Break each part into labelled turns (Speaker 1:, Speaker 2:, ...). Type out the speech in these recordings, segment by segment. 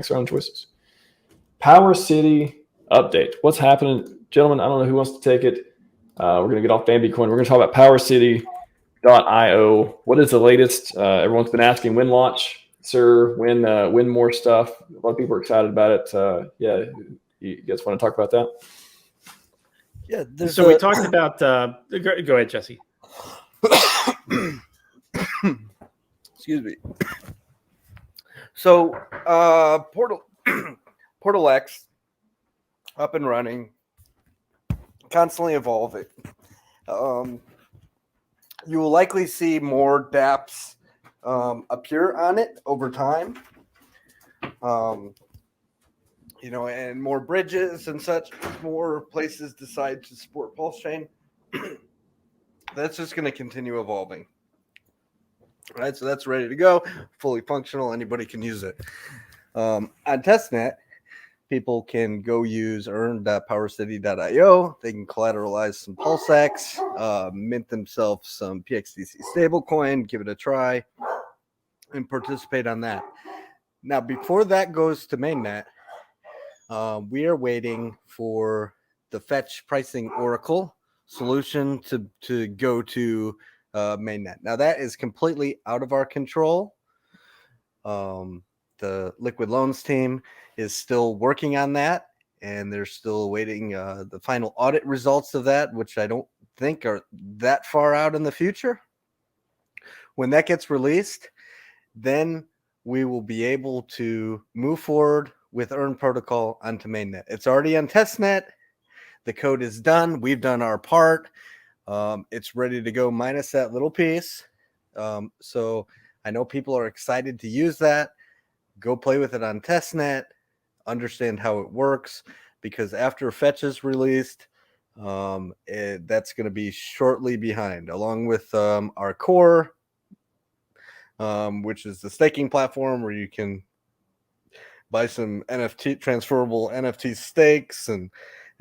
Speaker 1: Makes our own choices. PowerCity update. What's happening, gentlemen? I don't know who wants to take it. We're going to get off Bitcoin. We're going to talk about PowerCity.io. What is the latest? Everyone's been asking when launch, sir. When more stuff. A lot of people are excited about it. Yeah, you guys want to talk about that?
Speaker 2: Yeah.
Speaker 3: So we talked about. Go ahead, Jesse.
Speaker 2: Excuse me. So Portal X up and running, constantly evolving. You will likely see more dApps appear on it over time. And more bridges and such. More places decide to support PulseChain. That's just going to continue evolving. All right, so that's ready to go, fully functional. Anybody can use it. On Testnet, people can go use earn.powercity.io. They can collateralize some PulseX, mint themselves some PXDC stablecoin, give it a try, and participate on that. Now, before that goes to mainnet, we are waiting for the fetch pricing oracle solution to go to mainnet. Now that is completely out of our control. The liquid loans team is still working on that, and they're still awaiting the final audit results of that, which I don't think are that far out in the future. When that gets released, then we will be able to move forward with Earn protocol onto mainnet. It's already on testnet. The code is done. We've done our part. It's ready to go minus that little piece. So I know people are excited to use that. Go play with it on testnet. Understand how it works, because after fetch is released, that's going to be shortly behind, along with our core, which is the staking platform where you can buy some transferable NFT stakes and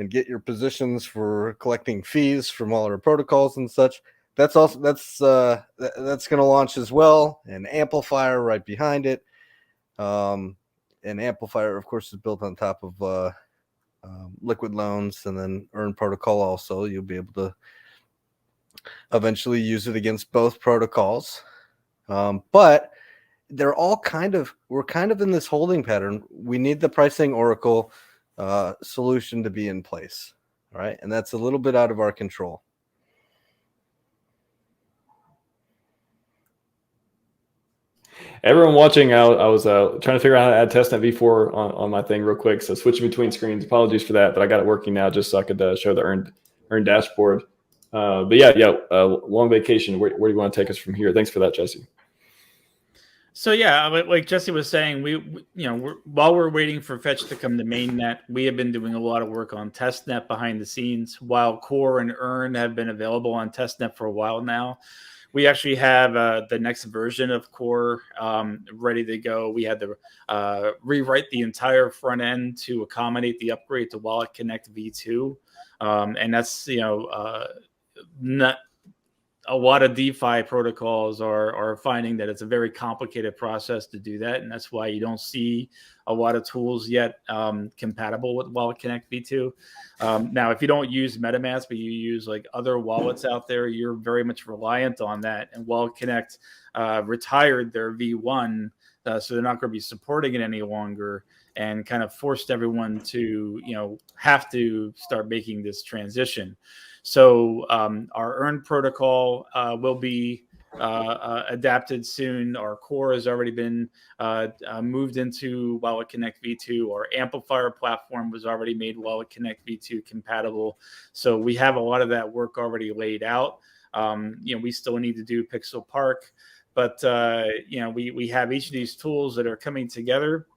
Speaker 2: get your positions for collecting fees from all our protocols and such. That's going to launch as well. An amplifier right behind it. An amplifier, of course, is built on top of liquid loans, and then Earn protocol also. You'll be able to eventually use it against both protocols. But they're all we're kind of in this holding pattern. We need the pricing oracle solution to be in place. All right. And that's a little bit out of our control.
Speaker 1: Everyone watching, I was trying to figure out how to add testnet v4 on my thing real quick. So switching between screens. Apologies for that, but I got it working now just so I could show the earned dashboard. But long vacation. Where do you want to take us from here? Thanks for that, Jesse.
Speaker 3: So yeah, like Jesse was saying, while we're waiting for fetch to come to mainnet, we have been doing a lot of work on testnet behind the scenes. While core and earn have been available on testnet for a while now, we actually have the next version of core ready to go. We had to rewrite the entire front end to accommodate the upgrade to Wallet Connect v2, and that's not. A lot of DeFi protocols are finding that it's a very complicated process to do that, and that's why you don't see a lot of tools yet compatible with Wallet Connect v2. Now, if you don't use MetaMask, but you use like other wallets out there, you're very much reliant on that. And Wallet Connect retired their v1, so they're not going to be supporting it any longer, and kind of forced everyone to have to start making this transition. So our Earn protocol will be adapted soon. Our core has already been moved into Wallet Connect v2. Our amplifier platform was already made Wallet Connect v2 compatible. So we have a lot of that work already laid out. We still need to do Pixel Park, but we have each of these tools that are coming together,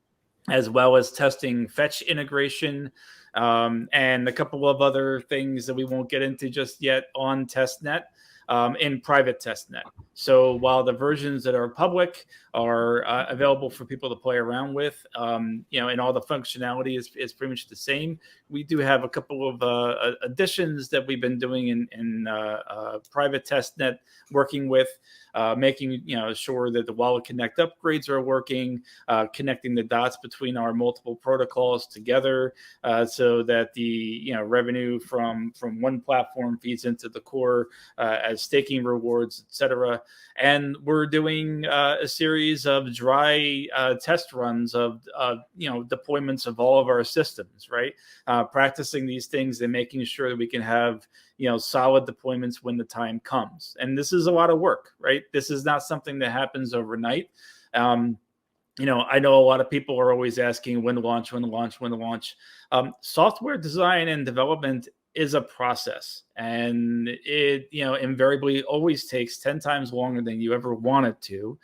Speaker 3: as well as testing fetch integration, and a couple of other things that we won't get into just yet on testnet. in private testnet. So while the versions that are public are available for people to play around with, and all the functionality is pretty much the same, we do have a couple of additions that we've been doing in private testnet, working with making sure that the Wallet Connect upgrades are working, connecting the dots between our multiple protocols together, so that the revenue from one platform feeds into the core as staking rewards, etc. And we're doing a series of dry test runs of deployments of all of our systems, right? Practicing these things and making sure that we can have solid deployments when the time comes. And this is a lot of work, right? This is not something that happens overnight. I know a lot of people are always asking when to launch, when to launch, when to launch. Software design and development is a process, and it invariably always takes 10 times longer than you ever want it to,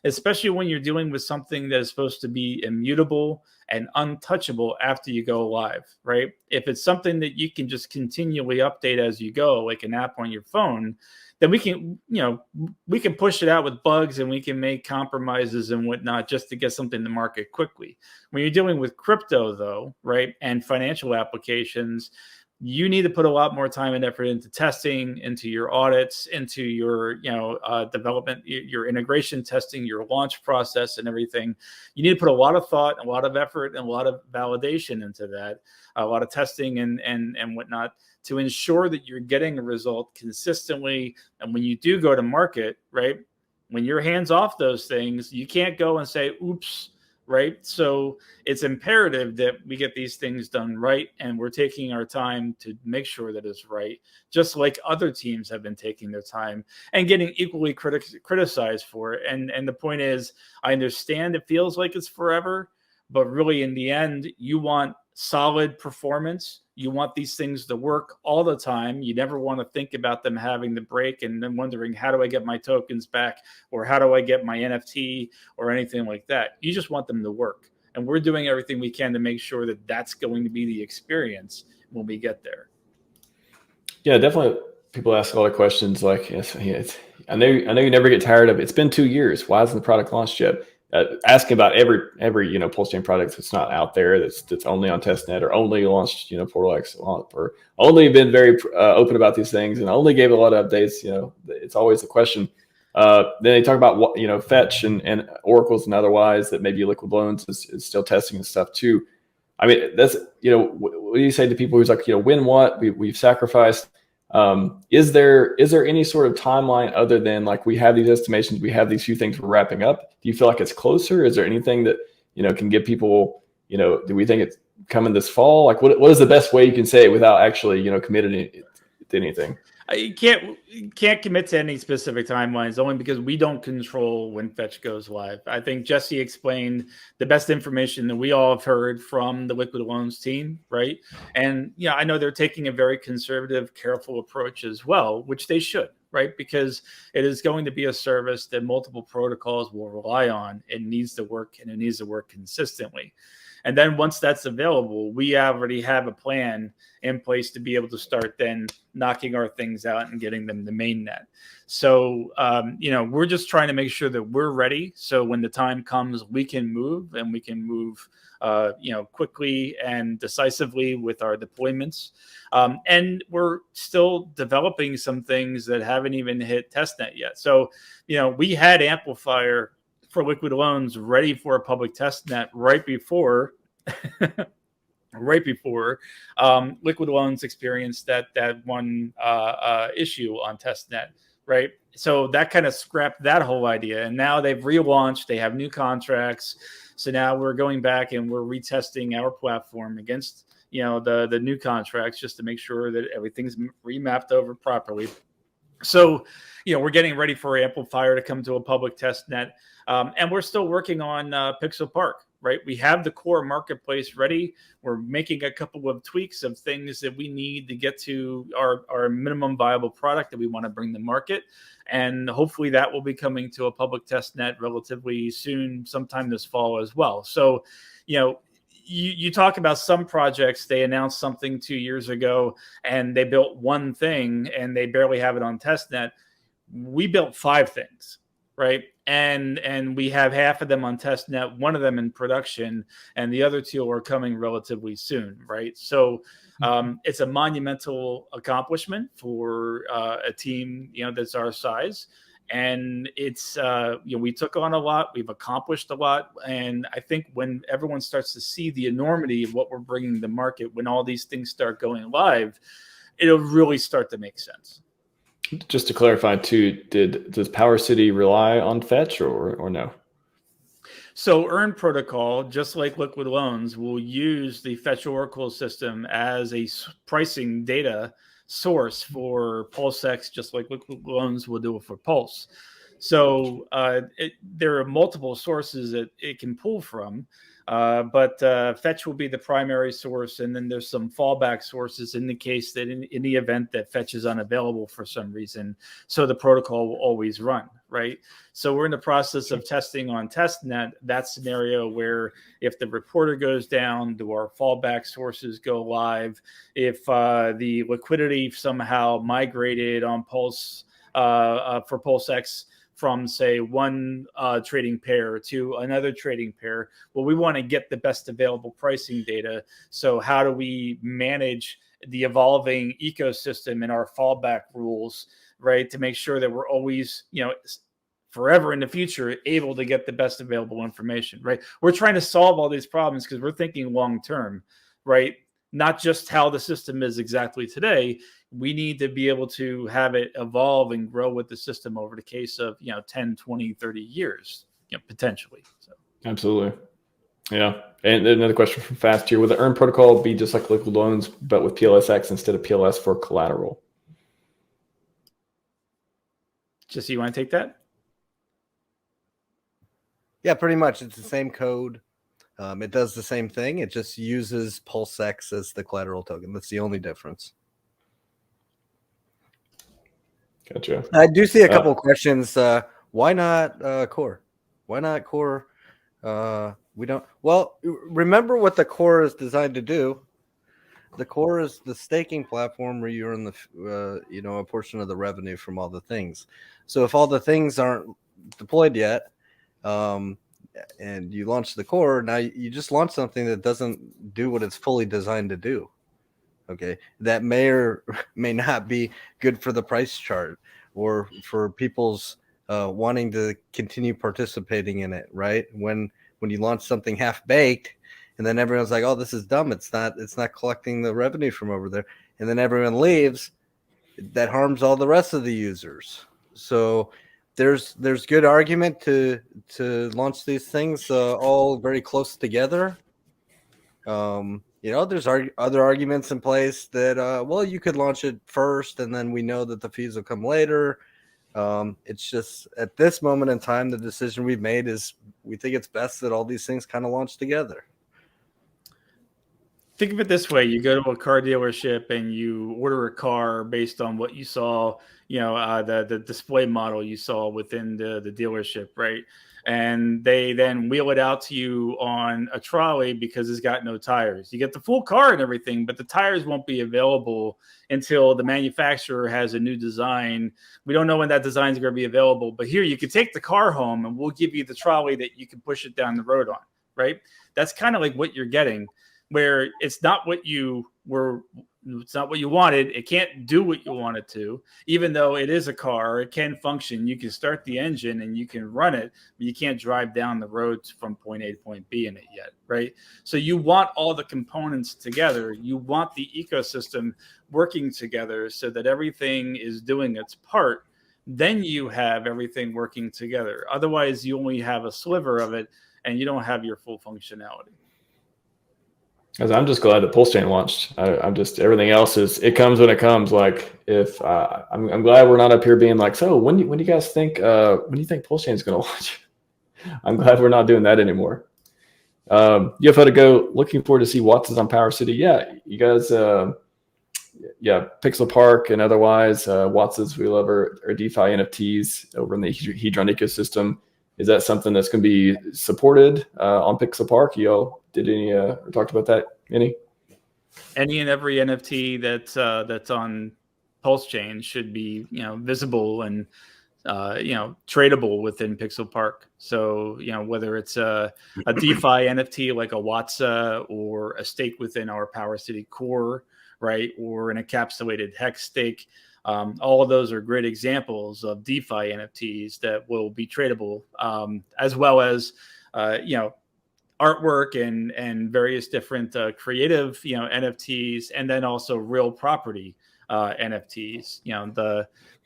Speaker 3: especially when you're dealing with something that is supposed to be immutable and untouchable after you go live, right? If it's something that you can just continually update as you go, like an app on your phone, then we can push it out with bugs and we can make compromises and whatnot just to get something to market quickly. When you're dealing with crypto, though, right, and financial applications, you need to put a lot more time and effort into testing, into your audits, into your development, your integration testing, your launch process, and everything. You need to put a lot of thought, a lot of effort, and a lot of validation into that, a lot of testing and whatnot, to ensure that you're getting a result consistently. And when you do go to market, right, when you're hands off those things, you can't go and say, oops, right? So it's imperative that we get these things done right, and we're taking our time to make sure that it's right, just like other teams have been taking their time and getting equally criticized for it. And the point is, I understand it feels like it's forever, but really in the end, you want solid performance. You want these things to work all the time. You never want to think about them having to break and then wondering, how do I get my tokens back, or how do I get my NFT or anything like that. You just want them to work. And we're doing everything we can to make sure that that's going to be the experience when we get there.
Speaker 1: Yeah, definitely. People ask a lot of questions like, I know you never get tired of it. It's been 2 years. Why hasn't the product launched yet? Asking about every PulseChain product that's not out there, that's only on testnet, or only launched PortalX, or only been very open about these things and only gave a lot of updates. It's always the question. Then they talk about what Fetch and oracles and otherwise, that maybe Liquid Loans is still testing and stuff too. I mean, that's what do you say to people who's like, win what we've sacrificed? Is there any sort of timeline other than like, we have these estimations, we have these few things we're wrapping up? Do you feel like it's closer? Is there anything that can give people, do we think it's coming this fall? Like, what is the best way you can say it without actually committing to anything?
Speaker 3: You can't commit to any specific timelines, only because we don't control when Fetch goes live. I think Jesse explained the best information that we all have heard from the Liquid Loans team, right? And I know they're taking a very conservative, careful approach as well, which they should, right? Because it is going to be a service that multiple protocols will rely on. It needs to work, and it needs to work consistently. And then once that's available, we already have a plan in place to be able to start then knocking our things out and getting them to mainnet. So, we're just trying to make sure that we're ready. So when the time comes, we can move, and we can move, quickly and decisively with our deployments. And we're still developing some things that haven't even hit testnet yet. So, we had Amplifier for Liquid Loans ready for a public testnet right before Liquid Loans experienced that one issue on testnet, right? So that kind of scrapped that whole idea, and now they've relaunched. They have new contracts, so now we're going back and we're retesting our platform against the new contracts, just to make sure that everything's remapped over properly. So, we're getting ready for Amplifier to come to a public testnet. And we're still working on Pixel Park, right? We have the core marketplace ready. We're making a couple of tweaks of things that we need to get to our minimum viable product that we want to bring to market. And hopefully that will be coming to a public testnet relatively soon, sometime this fall as well. So, you talk about some projects, they announced something 2 years ago and they built one thing and they barely have it on testnet. we built 5 things, right? And we have half of them on testnet, one of them in production, and the other 2 are coming relatively soon, right? So it's a monumental accomplishment for a team, that's our size. And it's, we took on a lot, we've accomplished a lot. And I think when everyone starts to see the enormity of what we're bringing to the market, when all these things start going live, it'll really start to make sense.
Speaker 1: Just to clarify too, does PowerCity rely on Fetch or no?
Speaker 3: So Earn protocol, just like liquid loans, will use the Fetch Oracle system as a pricing data source for PulseX, just like liquid loans will do it for Pulse. So there are multiple sources that it can pull from, but Fetch will be the primary source, and then there's some fallback sources in the case that in the event that Fetch is unavailable for some reason, so the protocol will always run, right? So we're in the process of testing on testnet that scenario where if the reporter goes down, do our fallback sources go live? If the liquidity somehow migrated on Pulse for PulseX from, say, one trading pair to another trading pair, well, we want to get the best available pricing data. So how do we manage the evolving ecosystem in our fallback rules, right, to make sure that we're always, forever in the future able to get the best available information, right? We're trying to solve all these problems because we're thinking long term, right? Not just how the system is exactly today. We need to be able to have it evolve and grow with the system over the case of 10, 20, 30 years, potentially. So
Speaker 1: absolutely. Yeah. And another question from Fast here: would the Earn protocol be just like liquid loans but with PLSX instead of PLS for collateral?
Speaker 3: Jesse, you want to take that?
Speaker 2: Yeah, pretty much. It's the same code. It does the same thing. It just uses PulseX as the collateral token. That's the only difference.
Speaker 1: Gotcha.
Speaker 2: I do see a couple of questions. Why not Core? Why not Core? We don't. Well, remember what the Core is designed to do. The Core is the staking platform where you earn the, a portion of the revenue from all the things. So if all the things aren't deployed yet, and you launch the Core, now you just launch something that doesn't do what it's fully designed to do. Okay, that may or may not be good for the price chart or for people's wanting to continue participating in it. Right, when you launch something half baked, and then everyone's like, "Oh, this is dumb. It's not collecting the revenue from over there," and then everyone leaves. That harms all the rest of the users. So there's good argument to launch these things all very close together. There's other arguments in place that you could launch it first, and then we know that the fees will come later. It's just at this moment in time, the decision we've made is we think it's best that all these things kind of launch together.
Speaker 3: Think of it this way: you go to a car dealership and you order a car based on what you saw, the display model you saw within the dealership, right? And they then wheel it out to you on a trolley because it's got no tires. You get the full car and everything, but the tires won't be available until the manufacturer has a new design. We don't know when that design is going to be available, but here you can take the car home and we'll give you the trolley that you can push it down the road on, right? That's kind of like what you're getting, where it's not what you wanted. It can't do what you want it to, even though it is a car. It can function. You can start the engine and you can run it, but you can't drive down the road from point A to point B in it yet, right? So you want all the components together. You want the ecosystem working together so that everything is doing its part. Then you have everything working together. Otherwise, you only have a sliver of it and you don't have your full functionality.
Speaker 1: I'm just glad that PulseChain launched. I'm just, everything else it comes when it comes. Like if I'm glad we're not up here being like, so when do you guys think when do you think PulseChain is going to launch? I'm glad we're not doing that anymore. You have to go looking forward to see Watts is on PowerCity. Yeah, you guys. Pixel Park and otherwise Watts, we love our DeFi NFTs over in the Hedron ecosystem. Is that something that's going to be supported on Pixel Park? Y'all did any or talked about that? Any
Speaker 3: and every NFT that's on PulseChain should be visible and tradable within Pixel Park. So, whether it's a DeFi NFT like a Watsa or a stake within our PowerCity core, right, or an encapsulated hex stake, all of those are great examples of DeFi NFTs that will be tradable, as well as, artwork and various different creative, NFTs, and then also real property NFTs.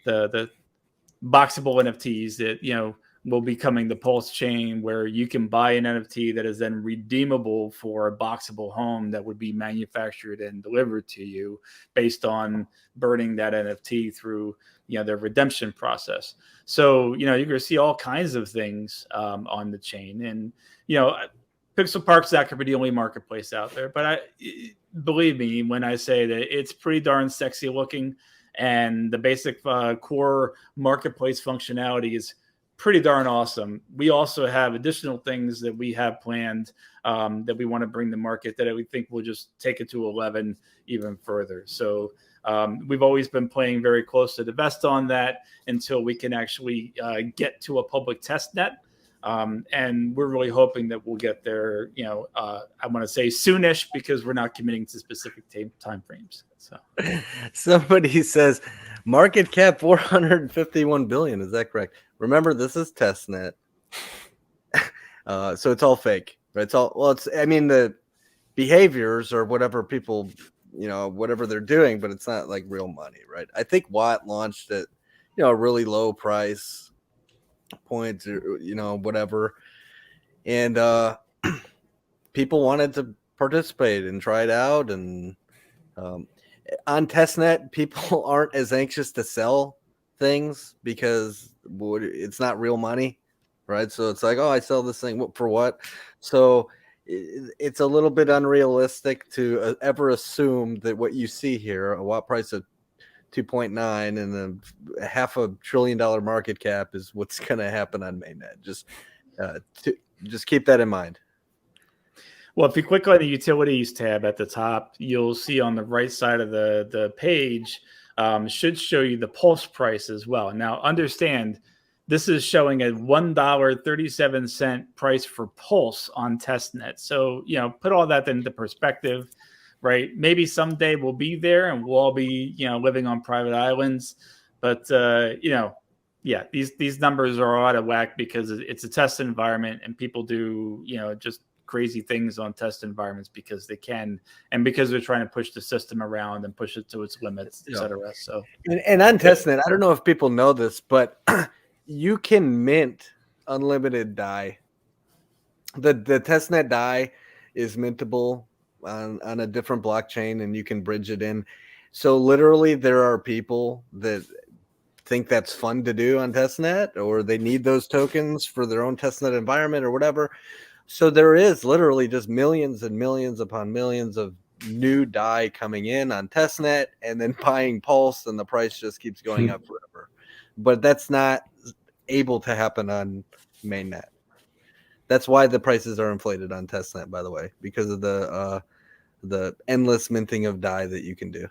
Speaker 3: The boxable NFTs that will be coming to PulseChain, where you can buy an NFT that is then redeemable for a boxable home that would be manufactured and delivered to you based on burning that NFT through their redemption process. So you're going to see all kinds of things on the chain, and Pixel Park's not going to be the only marketplace out there, but believe me when I say that it's pretty darn sexy looking. And the basic core marketplace functionality is pretty darn awesome. We also have additional things that we have planned that we want to bring to market that we think will just take it to 11 even further. So we've always been playing very close to the vest on that until we can actually get to a public test net. And we're really hoping that we'll get there, I want to say soonish, because we're not committing to specific time frames. So
Speaker 2: somebody says market cap 451 billion. Is that correct? Remember, this is testnet. So it's all fake, right? The behaviors or whatever people, whatever they're doing, but it's not like real money, right? I think Watt launched at, a really low price point, or whatever, and people wanted to participate and try it out. And on testnet, people aren't as anxious to sell things because it's not real money, right? So it's like, oh, I sell this thing for what? So it's a little bit unrealistic to ever assume that what you see here, a Watt price of 2.9 and a $500 billion market cap, is what's going to happen on mainnet. Just keep that in mind.
Speaker 3: Well, if you click on the utilities tab at the top, you'll see on the right side of the page should show you the Pulse price as well. Now, understand, this is showing a $1.37 price for Pulse on testnet. So, put all that into perspective. Right. Maybe someday we'll be there and we'll all be, living on private islands. But, these numbers are all out of whack because it's a test environment and people do, just crazy things on test environments because they can, and because they're trying to push the system around and push it to its limits, et cetera. So,
Speaker 2: and on testnet, I don't know if people know this, but you can mint unlimited DAI. The testnet DAI is mintable on a different blockchain, and you can bridge it in. So literally there are people that think that's fun to do on testnet, or they need those tokens for their own testnet environment or whatever. So there is literally just millions and millions upon millions of new DAI coming in on testnet and then buying Pulse, and the price just keeps going up forever. But that's not able to happen on mainnet. That's why the prices are inflated on testnet, by the way, because of the endless minting of DAI that you can do.